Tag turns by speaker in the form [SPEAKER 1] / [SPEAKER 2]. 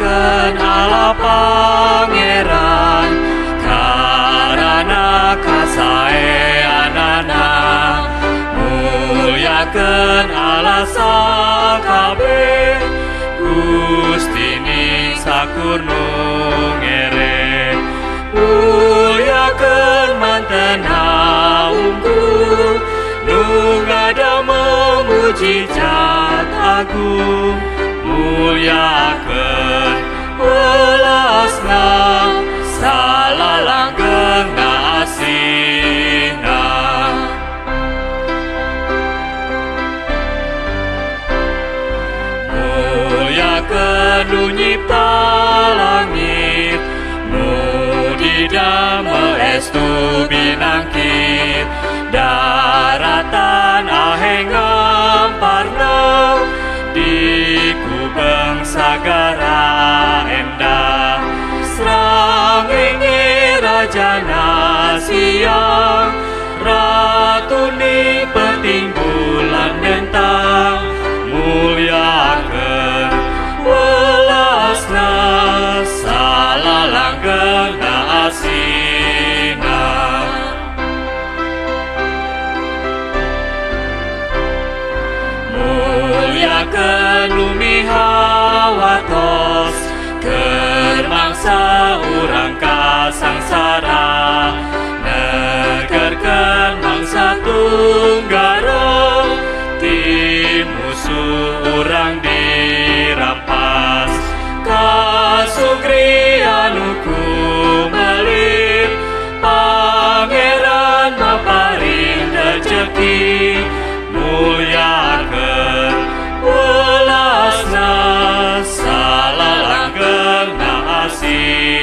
[SPEAKER 1] Mulyakeun Allah Pangeran, karana kasaeanana. Mulyakeun Allah sakabeh, Gusti ning sakurnu ngere. Mulyakeun mantena unggul, nu ngadamel mujijat agung. Mulyakeun welasna, salalanggengna asihna. Mulyakeun nu nyipta langit, nu didamel estu binangkit. Daratan aheng ngamparna, di kubeng sagara endah. Srangenge rajana siang, ratuni penting bulan bentang. Mulyakeun welasna, salalanggengna asihna. Mulyakeun nu mihawatos, keur mangsa urang kasangsara. Negerkeun mangsa tunggara, ti musuh urang dirampas. Kasugrian nu kumalit, Pangeran maparing rejeki. Mulyakeun welasna, salalanggengna asih.